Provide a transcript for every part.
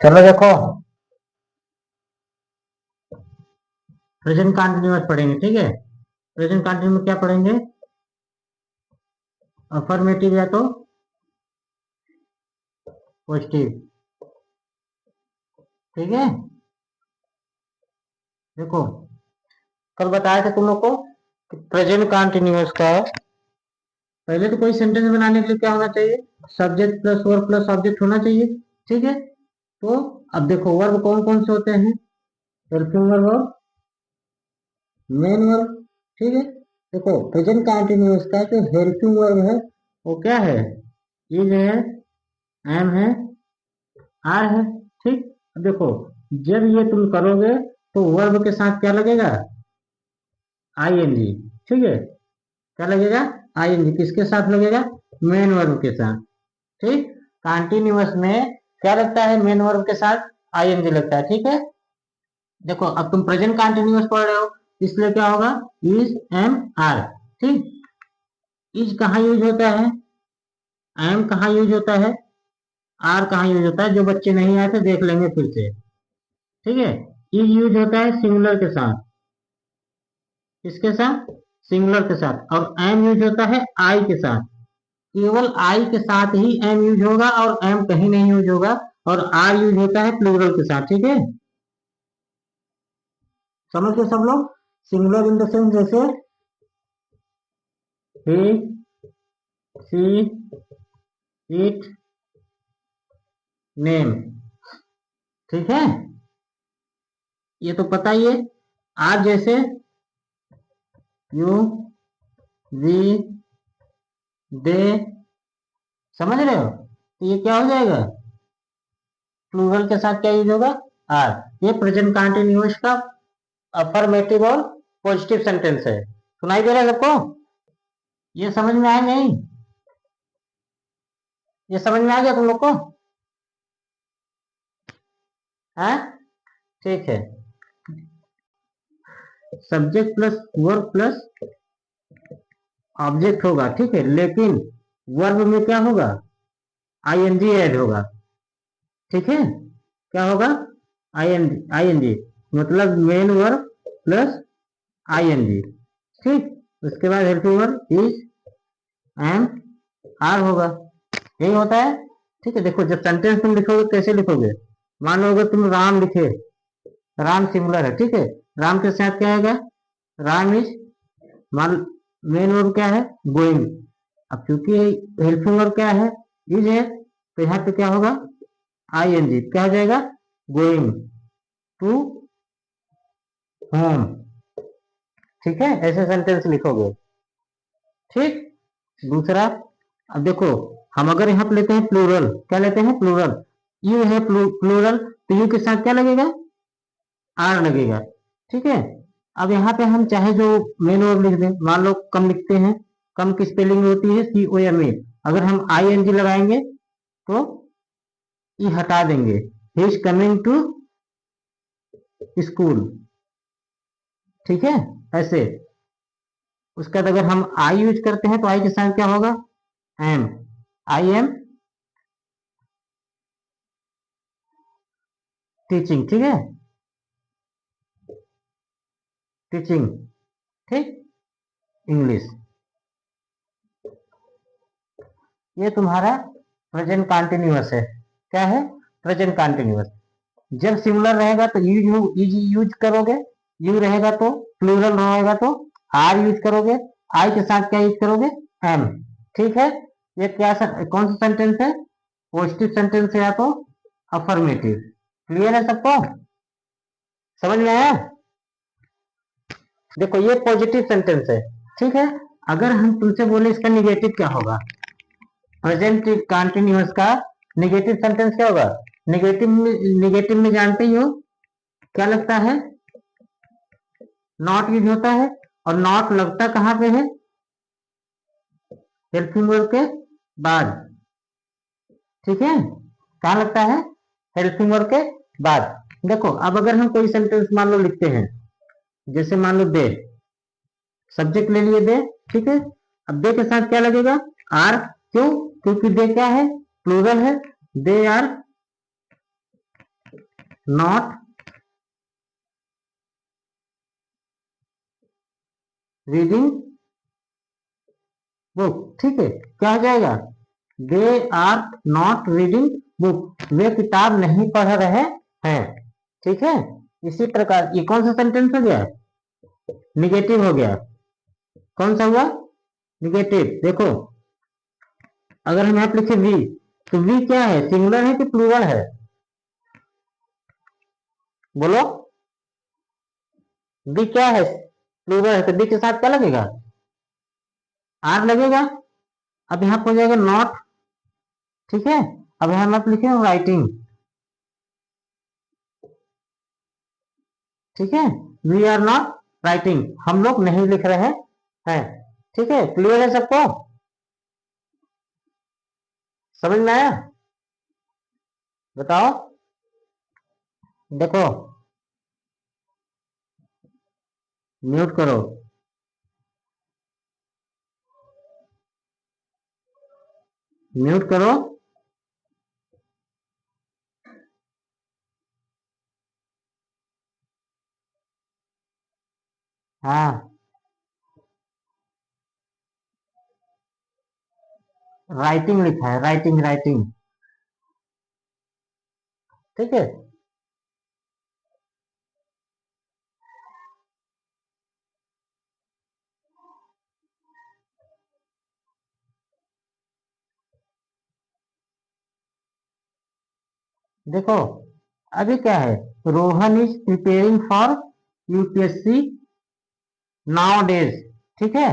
चलो देखो, present continuous पढ़ेंगे, ठीक है। प्रेजेंट कंटिन्यूअस में क्या पढ़ेंगे? अफर्मेटिव या तो पॉजिटिव, ठीक है। देखो, कल बताया था तुम लोग को कि प्रेजेंट कंटिन्यूअस का पहले तो कोई सेंटेंस बनाने के लिए क्या होना चाहिए? Subject plus verb plus object होना चाहिए, ठीक है। तो अब देखो वर्ब कौन कौन से होते हैं? हेल्पिंग वर्ब और मेन वर्ब, ठीक है। देखो प्रेजेंट कंटिन्यूअस का जो हेल्पिंग वर्ब है वो क्या है? इज है, एम है, आर है, ठीक। अब देखो, जब ये तुम करोगे तो वर्ब के साथ क्या लगेगा? आई एन जी, ठीक है। क्या लगेगा? I N G. किसके साथ लगेगा? मेन वर्ब के साथ, ठीक। कंटिन्यूअस में क्या लगता है? मेन वर्ब के साथ आई एन जी लगता है, ठीक है। देखो अब तुम प्रेजेंट कंटिन्यूअस पढ़ रहे हो, इसलिए क्या होगा? इज, एम, आर, ठीक। इज कहाँ यूज होता है? एम कहाँ यूज होता है? आर कहाँ यूज होता है? जो बच्चे नहीं आए थे देख लेंगे फिर से, ठीक है। इज यूज होता है सिंगुलर के साथ, किसके साथ? सिंगुलर के साथ। और एम यूज होता है आई के साथ, केवल आई के साथ ही एम यूज होगा और एम कहीं नहीं यूज होगा। और आर यूज होता है प्लूरल के साथ, ठीक है। समझ गए सब लोग? सिंगुलर इन द सेंस जैसे he, she, it, नेम, ठीक है। ये तो पता ही है। आज जैसे यू, वी, दे, समझ रहे हो? तो ये क्या हो जाएगा? प्लूरल के साथ क्या यूज होगा? आर। ये प्रेजेंट कंटिन्यूअस का अफर्मेटिव और पॉजिटिव सेंटेंस है। सुनाई दे रहा है सबको? ये समझ में आया नहीं? ये समझ में आ गया तुम लोग को? है, ठीक है। Subject plus verb plus object होगा, ठीक है। लेकिन वर्ब में क्या होगा? आईएनजी ऐड होगा, ठीक है। क्या होगा? आईएनजी, मतलब मेन वर्ब प्लस आईएनजी, ठीक। उसके बाद helping verb is, am, are होगा। यही होता है, ठीक है। देखो जब सेंटेंस तुम लिखोगे कैसे लिखोगे? मान लो अगर तुम राम लिखे, राम सिंगुलर है, ठीक है। राम के साथ क्या आएगा? राम इज, मान, मेन वर्ब क्या है? गोइंग। अब क्योंकि हेल्पिंग वर्ब क्या है? इज है, तो यहाँ पे क्या होगा? I N G. क्या हो जाएगा? गोइंग टू होम, ठीक है। ऐसे सेंटेंस लिखोगे, ठीक। दूसरा, अब देखो, हम अगर यहाँ पे लेते हैं प्लूरल, क्या लेते हैं? प्लूरल। यू है प्लूरल, तो यू के साथ क्या लगेगा? आर लगेगा, ठीक है। अब यहाँ पे हम चाहे जो मेन वर्ब लिख दें, मान लो कम लिखते हैं, कम की स्पेलिंग होती है COMA। अगर हम ING लगाएंगे तो ये हटा देंगे, he is coming to school, ठीक है। ऐसे उसके बाद अगर हम आई यूज करते हैं तो आई के साथ क्या होगा? एम, आई एम टीचिंग, ठीक है। टीचिंग, ठीक, इंग्लिश। ये तुम्हारा प्रेजेंट कंटिन्यूअस है। क्या है? Present continuous. जब सिंगुलर रहेगा तो यूज यूज करोगे, यू रहेगा तो, प्लूरल रहेगा तो आर यूज करोगे, आई के साथ क्या यूज करोगे? एम, ठीक है। ये क्या कौन सा सेंटेंस है? पॉजिटिव सेंटेंस है या तो अफर्मेटिव। क्लियर है सबको? समझ में आया? देखो ये पॉजिटिव सेंटेंस है, ठीक है। अगर हम तुमसे बोले इसका निगेटिव क्या होगा? प्रेजेंट कंटिन्यूअस का निगेटिव सेंटेंस क्या होगा? निगेटिव में जानते ही हो क्या लगता है? नॉट यूज होता है। और नॉट लगता कहाँ पे है? हेल्पिंग वर्ब के बाद, ठीक है। कहाँ लगता है? हेल्पिंग वर्ब के बाद। देखो अब अगर हम कोई सेंटेंस मान लो लिखते हैं, जैसे मान लो दे, सब्जेक्ट ले लिए दे, ठीक है। अब दे के साथ क्या लगेगा? आर। क्यों? क्योंकि दे क्या है? प्लूरल है। They are not reading book. ठीक है, क्या हो जाएगा? They are not reading book, वे किताब नहीं पढ़ रहे हैं। ठीक है, इसी प्रकार ये कौन सा सेंटेंस हो गया? निगेटिव हो गया। कौन सा हुआ? निगेटिव। देखो, अगर हम यहाँ पे लिखे वी, तो वी क्या है? सिंगुलर है कि प्लूरल है? बोलो, वी क्या है? प्लूरल है, तो वी के साथ क्या लगेगा? आर लगेगा। अब यहाँ पर हो जाएगा नॉट। ठीक है, अब यहाँ आप लिखे राइटिंग। ठीक है, वी आर नॉट राइटिंग, हम लोग नहीं लिख रहे हैं। ठीक है, क्लियर है सबको? समझ में आया? बताओ। देखो, म्यूट करो। म्यूट करो। हाँ, राइटिंग लिखा है, राइटिंग राइटिंग। ठीक है, देखो अभी क्या है, Rohan is preparing for UPSC now days. ठीक है,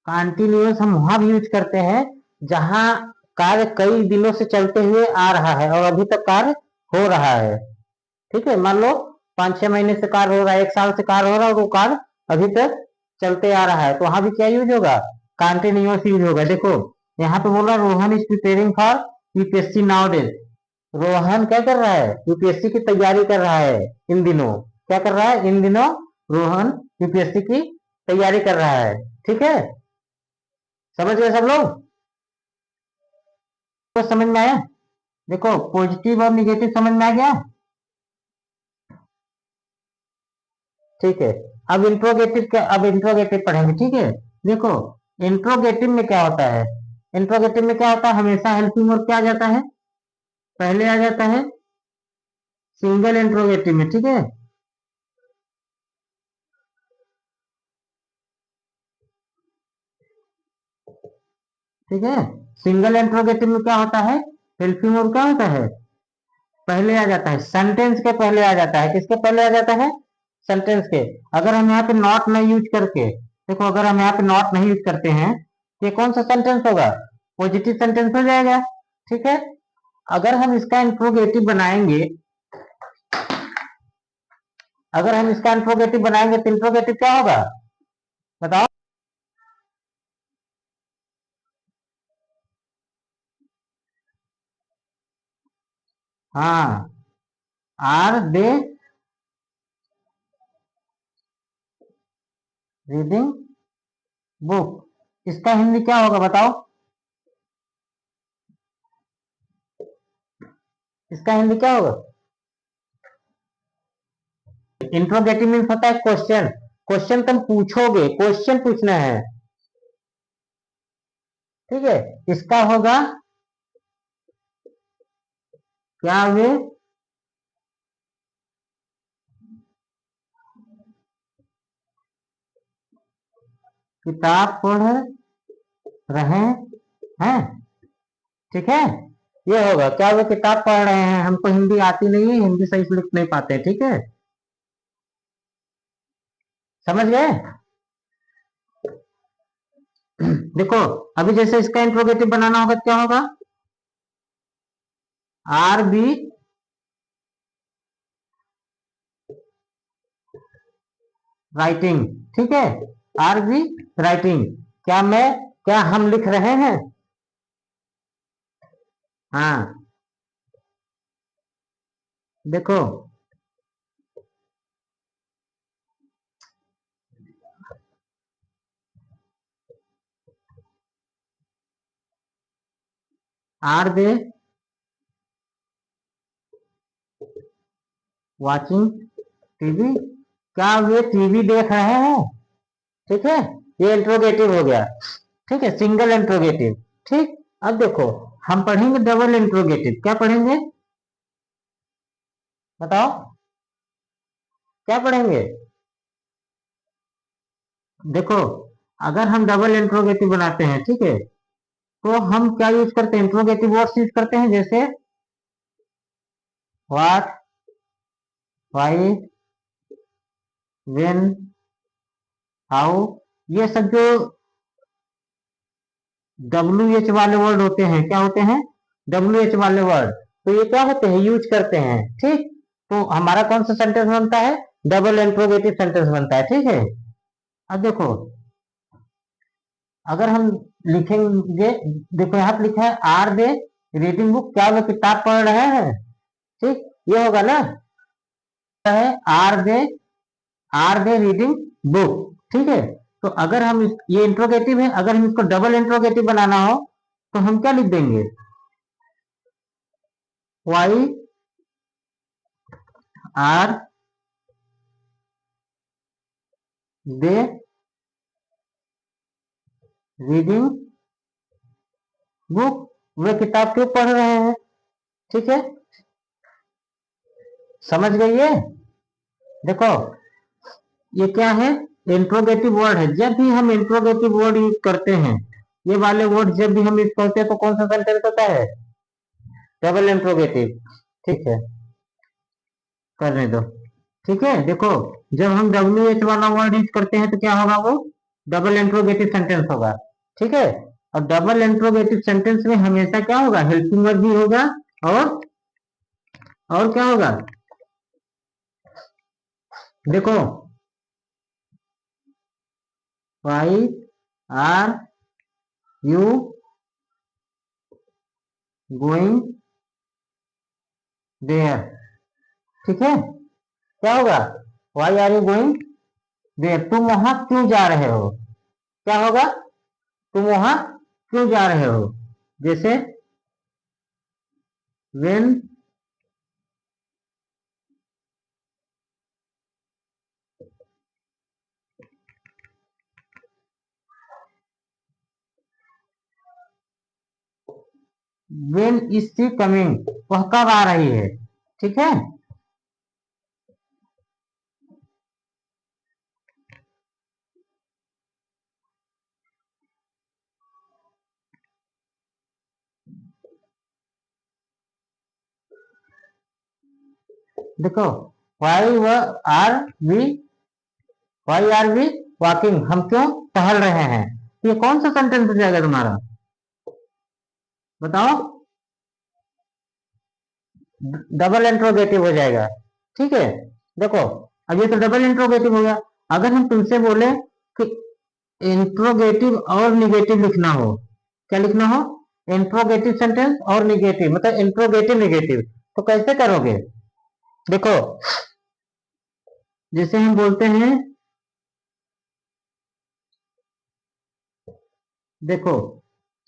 कंटिन्यूअस हम वहां भी यूज करते हैं जहां कार्य कई दिनों से चलते हुए आ रहा है और अभी तक कार्य हो रहा है। ठीक है, मान लो 5-6 महीने से कार्य हो रहा है, 1 साल से कार्य हो रहा है और वो कार्य अभी तक चलते आ रहा है, तो वहां भी क्या यूज होगा? कंटिन्यूअस यूज होगा। देखो, यहाँ पे बोल रहा है Rohan is preparing for UPSC now days. Rohan क्या कर रहा है? यूपीएससी की तैयारी कर रहा है इन दिनों। क्या कर रहा है इन दिनों? रोहन यूपीएससी की तैयारी कर रहा है। ठीक है, समझ गए सब लोग? तो समझ में आया? देखो, पॉजिटिव और निगेटिव समझ में आ गया। ठीक है, अब इंट्रोगेटिव क्या, अब इंट्रोगेटिव पढ़ेंगे। ठीक है, देखो इंट्रोगेटिव में क्या होता है? इंट्रोगेटिव में क्या होता है? हमेशा हेल्पिंग वर्ब क्या आ जाता है? पहले आ जाता है सिंगल इंट्रोगेटिव में। ठीक है, ठीक है, सिंगल इंट्रोगेटिव में क्या होता है? हेल्पिंग वर्ब क्या होता है? पहले आ जाता है, सेंटेंस के पहले आ जाता है। किसके पहले आ जाता है? सेंटेंस के। अगर हम यहाँ पे नॉट नहीं यूज करके, देखो अगर हम यहाँ पे नॉट नहीं यूज करते हैं, ये कौन सा सेंटेंस होगा? पॉजिटिव सेंटेंस हो जाएगा। ठीक है, अगर हम इसका इंट्रोगेटिव बनाएंगे, अगर हम इसका इंट्रोगेटिव बनाएंगे तो इंट्रोगेटिव क्या होगा? बताओ। हाँ, आर दे रीडिंग बुक, इसका हिंदी क्या होगा बताओ? इसका हिंदी क्या होगा? इंट्रोगेटिव मीन्स होता है क्वेश्चन। क्वेश्चन तुम पूछोगे, क्वेश्चन पूछना है। ठीक है, इसका होगा क्या? वे किताब पढ़ रहे हैं। ठीक है, ये होगा क्या? वे किताब पढ़ रहे हैं। हमको हिंदी आती नहीं है, हिंदी सही से लिख नहीं पाते। ठीक है, समझ गए? देखो, अभी जैसे इसका इंट्रोगेटिव बनाना होगा, क्या होगा? R be writing. ठीक है, आर बी राइटिंग, क्या मैं, क्या हम लिख रहे हैं? हाँ, देखो आर दे वॉचिंग टीवी, क्या वे टीवी देख रहे हैं? ठीक है, ये इंट्रोगेटिव हो गया। ठीक है, सिंगल इंट्रोगेटिव। ठीक, अब देखो हम पढ़ेंगे डबल इंट्रोगेटिव। क्या पढ़ेंगे बताओ, क्या पढ़ेंगे? देखो, अगर हम डबल इंट्रोगेटिव बनाते हैं, ठीक है, तो हम क्या यूज करते हैं? इंट्रोगेटिव वर्ड्स यूज करते हैं, जैसे व्हाट, व्हाई, व्हेन, हाउ। ये सब जो WH वाले वर्ड होते हैं, क्या होते हैं? WH वाले वर्ड, तो ये क्या होते हैं? यूज करते हैं। ठीक, तो हमारा कौन सा सेंटेंस बनता है? डबल इंट्रोगेटिव सेंटेंस बनता है। ठीक है, अब देखो, अगर हम लिखेंगे, देखो यहाँ पे लिखा है आर दे रीडिंग बुक, क्या वो किताब पढ़ रहे हैं? ठीक, ये होगा ना, है आर दे रीडिंग बुक। ठीक है, तो अगर हम ये इंट्रोगेटिव है, अगर हम इसको डबल इंट्रोगेटिव बनाना हो तो हम क्या लिख देंगे? Why are they reading book, वे किताब क्यों पढ़ रहे हैं? ठीक है, समझ गई है? देखो, ये क्या है? इंट्रोगेटिव वर्ड है। जब भी हम इंट्रोगेटिव वर्ड यूज करते हैं, ये वाले वर्ड जब भी हम यूज करते हैं, तो कौन सा सेंटेंस होता है? Double interrogative. ठीक है, करने दो। ठीक है, देखो, जब हम WH वाला वर्ड यूज करते हैं तो क्या होगा? वो डबल इंट्रोगेटिव सेंटेंस होगा। ठीक है, और डबल इंट्रोगेटिव सेंटेंस में हमेशा क्या होगा? हेल्पिंग वर्ब भी होगा, और क्या होगा? देखो, why are you going there. ठीक है, क्या होगा? Why are you going there, तुम वहां क्यों जा रहे हो? क्या होगा? तुम वहां क्यों जा रहे हो? जैसे when, when is she coming, वह कब आ रही है? ठीक है, देखो, why are we why are we walking, हम क्यों टहल रहे हैं? ये कौन सा सेंटेंस हो जाएगा तुम्हारा? बताओ, डबल इंट्रोगेटिव हो जाएगा। ठीक है, देखो, अब ये तो डबल इंट्रोगेटिव हो गया। अगर हम तुमसे बोले कि इंट्रोगेटिव और निगेटिव लिखना हो, क्या लिखना हो? इंट्रोगेटिव सेंटेंस और निगेटिव, मतलब इंट्रोगेटिव निगेटिव, तो कैसे करोगे? देखो, जैसे हम बोलते हैं, देखो,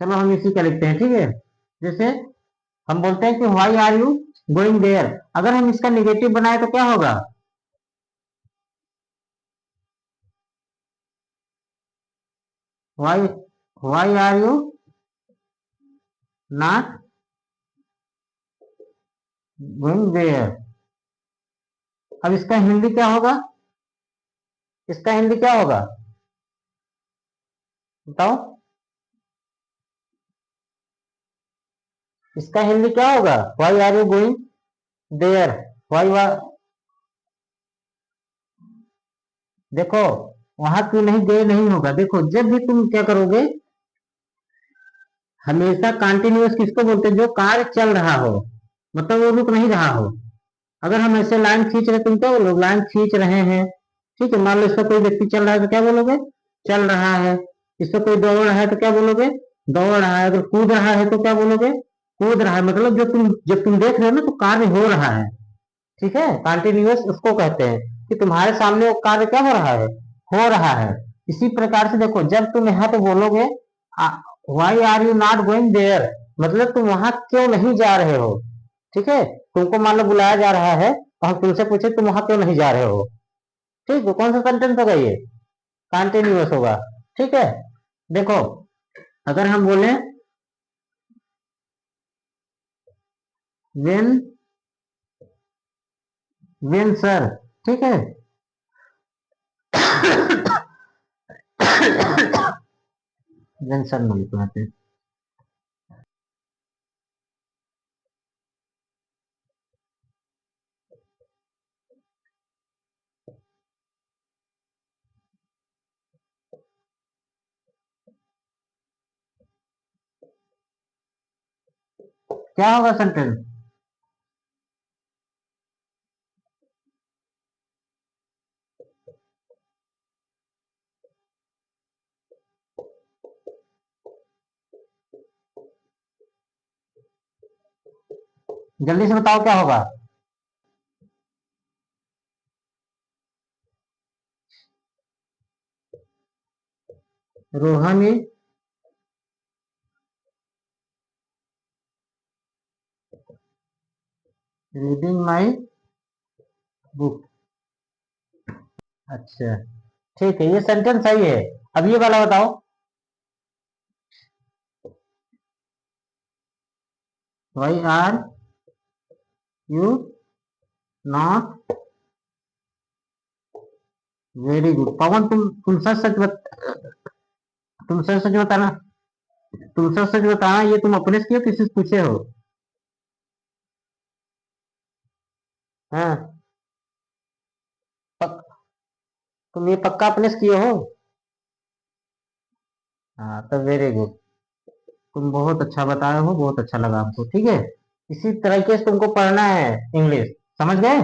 चलो हम इसी का लिखते हैं। ठीक है, जैसे हम बोलते हैं कि why are you going there, अगर हम इसका निगेटिव बनाए तो क्या होगा? Why why are you not going there. अब इसका हिंदी क्या होगा? इसका हिंदी क्या होगा बताओ? इसका हिंदी क्या होगा? Why are you going there, why, देखो, वहां क्यों नहीं गए नहीं होगा। देखो, जब भी तुम क्या करोगे, हमेशा कंटिन्यूअस किसको बोलते हैं? जो कार्य चल रहा हो, मतलब वो रुक नहीं रहा हो। अगर हम ऐसे लाइन खींच रहे, तुम क्या बोलोगे? लाइन खींच रहे हैं। ठीक है, मान लो इसका कोई व्यक्ति चल रहा है तो क्या बोलोगे? चल रहा है। इसका कोई दौड़ रहा है तो क्या बोलोगे? दौड़ रहा है। अगर कूद रहा है तो क्या बोलोगे? कूद रहा है। मतलब जब तुम देख रहे हो ना, तो कार्य हो रहा है। ठीक है, कंटिन्यूअस उसको कहते हैं कि तुम्हारे सामने वो कार्य क्या हो रहा है? हो रहा है। इसी प्रकार से देखो, जब तुम यहाँ पे बोलोगे why are you not going there, मतलब तुम वहां क्यों नहीं जा रहे हो? ठीक है, तुमको मान लो बुलाया जा रहा है और तुमसे पूछे तुम वहां क्यों नहीं जा रहे हो, ठीक है, कौन सा सेंटेंस होगा ये, कंटिन्यूअस होगा, ठीक है। देखो अगर हम बोले वेन, वेन सर, ठीक है। वेन सर नहीं लिखते, क्या होगा सेंटेंस, जल्दी से बताओ क्या होगा। Rohan is reading my book. अच्छा ठीक है, ये सेंटेंस सही है। अब ये वाला बताओ, why are you not very good. Pawan तुम सच सच तुम सच सच बताना, तुम सच सच बताना, ये तुम अपने से किए हो किसी से पूछे हो। हाँ पक, तुम ये पक्का अपने से किए हो। हाँ तो वेरी गुड, तुम बहुत अच्छा बताए हो, बहुत अच्छा लगा हमको, ठीक है। इसी तरीके से तुमको पढ़ना है इंग्लिश, समझ गए।